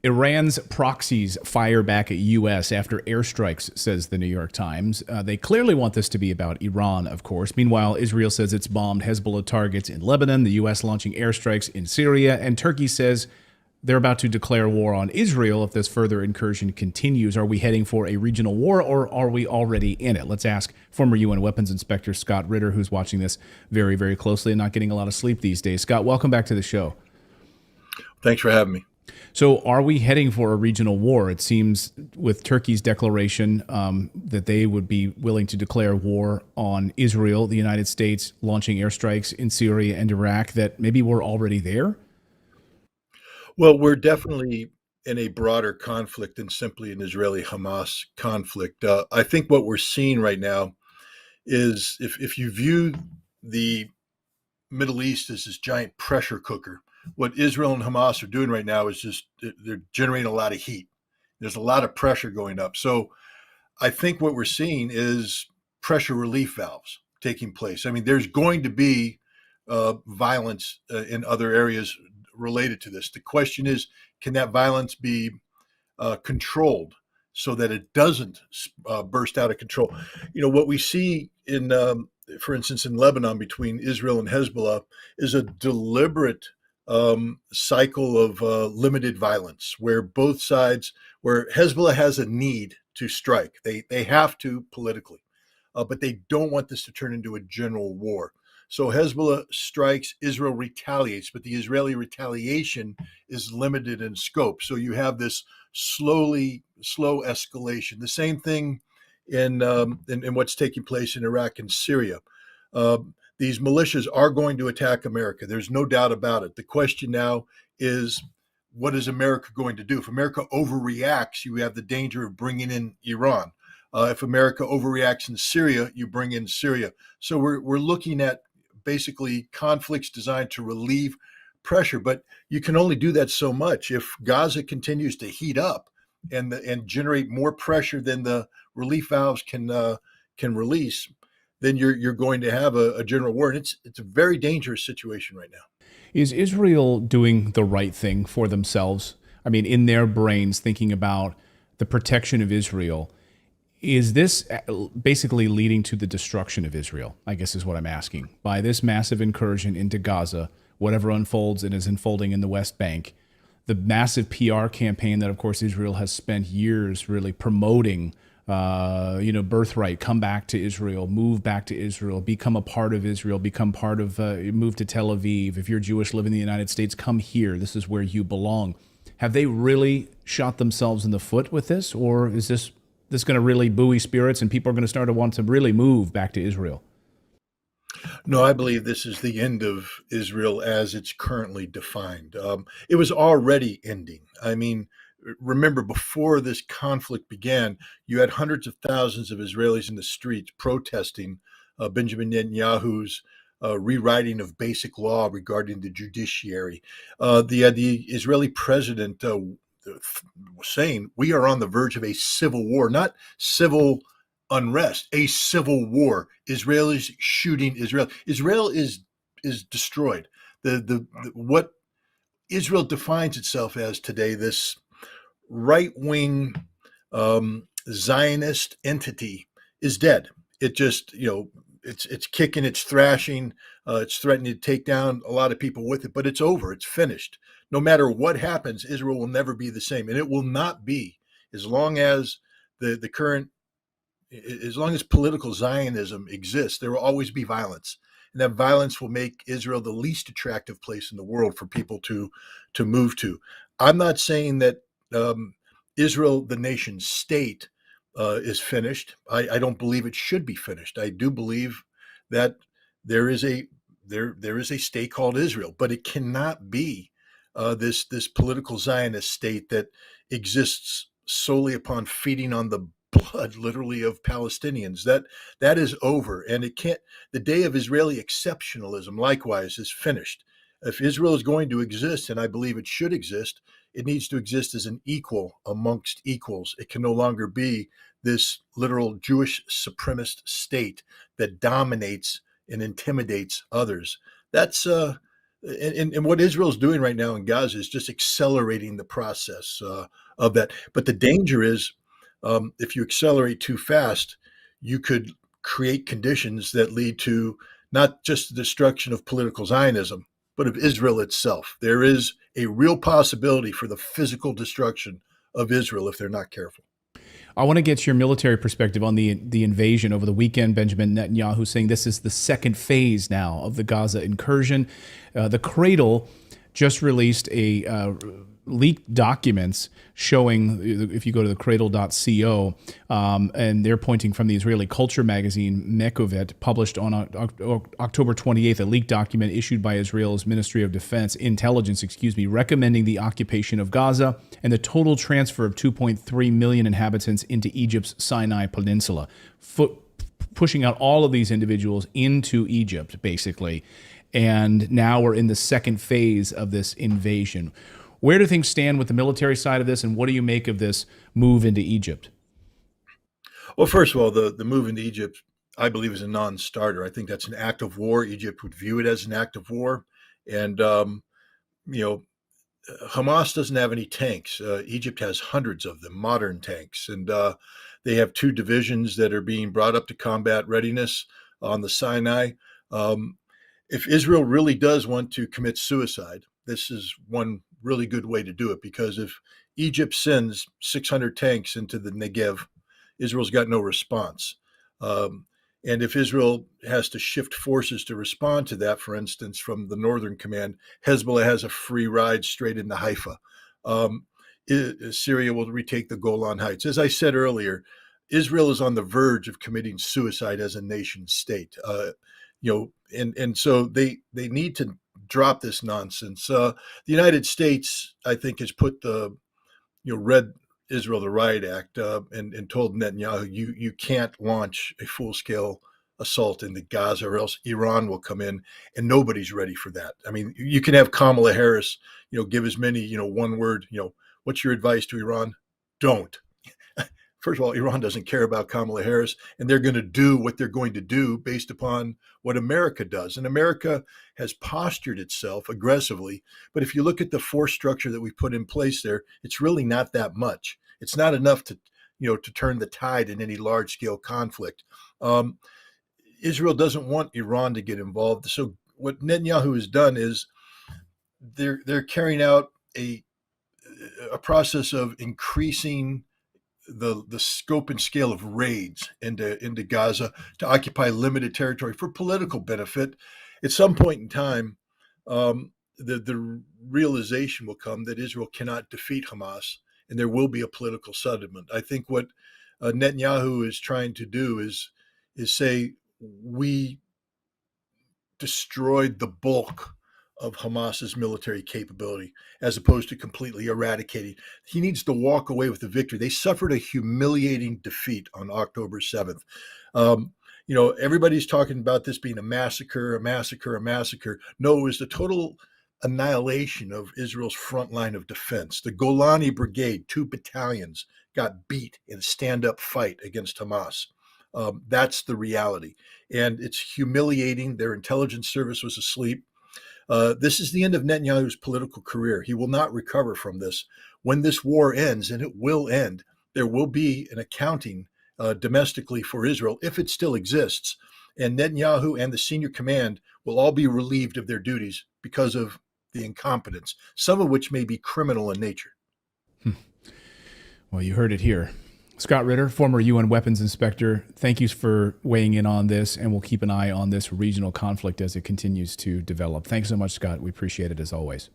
Iran's proxies fire back at U.S. after airstrikes, says the New York Times. They clearly want this to be about Iran, of course. Meanwhile, Israel says it's bombed Hezbollah targets in Lebanon, the U.S. launching airstrikes in Syria, and Turkey says they're about to declare war on Israel if this further incursion continues. Are we heading for a regional war, or are we already in it? Let's ask former UN weapons inspector Scott Ritter, who's watching this very, very closely and not getting a lot of sleep these days. Scott, welcome back to the show. Thanks for having me. So are we heading for a regional war? It seems with Turkey's declaration that they would be willing to declare war on Israel, the United States launching airstrikes in Syria and Iraq, that maybe we're already there? Well, we're definitely in a broader conflict than simply an Israeli-Hamas conflict. I think what we're seeing right now is if you view the Middle East as this giant pressure cooker, what Israel and Hamas are doing right now is just they're generating a lot of heat. There's a lot of pressure going up. So I think what we're seeing is pressure relief valves taking place. I mean, there's going to be violence in other areas related to this. The question is, can that violence be controlled so that it doesn't burst out of control? You know, what we see in, for instance, in Lebanon between Israel and Hezbollah is a deliberate cycle of limited violence where both sides, where Hezbollah has a need to strike. They have to politically, but they don't want this to turn into a general war. So Hezbollah strikes, Israel retaliates, but the Israeli retaliation is limited in scope. So you have this slow escalation. The same thing in what's taking place in Iraq and Syria. Uh, these militias are going to attack America. There's no doubt about it. The question now is, what is America going to do? If America overreacts, you have the danger of bringing in Iran. If America overreacts in Syria, you bring in Syria. So we're looking at basically conflicts designed to relieve pressure, but you can only do that so much. If Gaza continues to heat up and generate more pressure than the relief valves can release, then you're going to have a general war, and it's a very dangerous situation right now. Is Israel doing the right thing for themselves? I mean, in their brains, thinking about the protection of Israel. Is this basically leading to the destruction of Israel, I guess is what I'm asking, by this massive incursion into Gaza, whatever unfolds and is unfolding in the West Bank, the massive PR campaign that, of course, Israel has spent years really promoting, birthright, come back to Israel, move back to Israel, become a part of Israel, become part of, move to Tel Aviv. If you're Jewish, live in the United States, come here. This is where you belong. Have they really shot themselves in the foot with this, or is this going to really buoy spirits and people are going to start to want to really move back to Israel? No, I believe this is the end of Israel as it's currently defined. It was already ending. I mean, remember, before this conflict began, you had hundreds of thousands of Israelis in the streets protesting Benjamin Netanyahu's rewriting of basic law regarding the judiciary. The Israeli president was saying we are on the verge of a civil war, not civil unrest, a civil war. Israel is shooting Israel. Israel is destroyed. The what Israel defines itself as today, this right wing Zionist entity, is dead. It just it's kicking, it's thrashing, it's threatening to take down a lot of people with it, but it's over. It's finished. No matter what happens, Israel will never be the same, and it will not be as long as the current, as long as political Zionism exists. There will always be violence, and that violence will make Israel the least attractive place in the world for people to move to. I'm not saying that Israel, the nation state, is finished. I don't believe it should be finished. I do believe that there is a state called Israel, but it cannot be this political Zionist state that exists solely upon feeding on the blood, literally, of Palestinians. That is over, and it can't. The day of Israeli exceptionalism, likewise, is finished. If Israel is going to exist, and I believe it should exist, it needs to exist as an equal amongst equals. It can no longer be this literal Jewish supremacist state that dominates and intimidates others. That's And what Israel's doing right now in Gaza is just accelerating the process of that. But the danger is, if you accelerate too fast, you could create conditions that lead to not just the destruction of political Zionism, but of Israel itself. There is a real possibility for the physical destruction of Israel if they're not careful. I want to get your military perspective on the invasion over the weekend. Benjamin Netanyahu saying this is the second phase now of the Gaza incursion. The Cradle just released a leaked documents showing, if you go to the cradle.co, and they're pointing from the Israeli culture magazine Mekovet, published on October 28th, a leaked document issued by Israel's Ministry of Defense, Intelligence, recommending the occupation of Gaza and the total transfer of 2.3 million inhabitants into Egypt's Sinai Peninsula, pushing out all of these individuals into Egypt, basically. And now we're in the second phase of this invasion. Where do things stand with the military side of this, and what do you make of this move into Egypt? Well, first of all, the move into Egypt, I believe, is a non-starter. I think that's an act of war. Egypt would view it as an act of war. And, you know, Hamas doesn't have any tanks. Egypt has hundreds of them, modern tanks. And they have two divisions that are being brought up to combat readiness on the Sinai. If Israel really does want to commit suicide, this is one really good way to do it, because if Egypt sends 600 tanks into the Negev, Israel's got no response. And if Israel has to shift forces to respond to that, for instance, from the Northern Command, Hezbollah has a free ride straight into Haifa. Syria will retake the Golan Heights. As I said earlier, Israel is on the verge of committing suicide as a nation state. And so they need to drop this nonsense. The United States, I think, has put read Israel the Riot Act and told Netanyahu, you can't launch a full-scale assault into Gaza, or else Iran will come in, and nobody's ready for that. I mean, you can have Kamala Harris, give as many, one word, what's your advice to Iran? Don't. First of all, Iran doesn't care about Kamala Harris, and they're going to do what they're going to do based upon what America does. And America has postured itself aggressively. But if you look at the force structure that we put in place there, it's really not that much. It's not enough to turn the tide in any large-scale conflict. Israel doesn't want Iran to get involved. So what Netanyahu has done is they're carrying out a process of increasing the scope and scale of raids into Gaza to occupy limited territory for political benefit. At some point in time, the realization will come that Israel cannot defeat Hamas, and there will be a political settlement. I think what Netanyahu is trying to do is say, we destroyed the bulk of Hamas's military capability, as opposed to completely eradicating. He needs to walk away with the victory. They suffered a humiliating defeat on October 7th. Everybody's talking about this being a massacre. No, it was the total annihilation of Israel's front line of defense. The Golani Brigade, 2 battalions, got beat in a stand-up fight against Hamas. That's the reality. And it's humiliating. Their intelligence service was asleep. This is the end of Netanyahu's political career. He will not recover from this. When this war ends, and it will end, there will be an accounting domestically for Israel, if it still exists. And Netanyahu and the senior command will all be relieved of their duties because of the incompetence, some of which may be criminal in nature. Well, you heard it here. Scott Ritter, former UN weapons inspector, thank you for weighing in on this, and we'll keep an eye on this regional conflict as it continues to develop. Thanks so much, Scott. We appreciate it as always.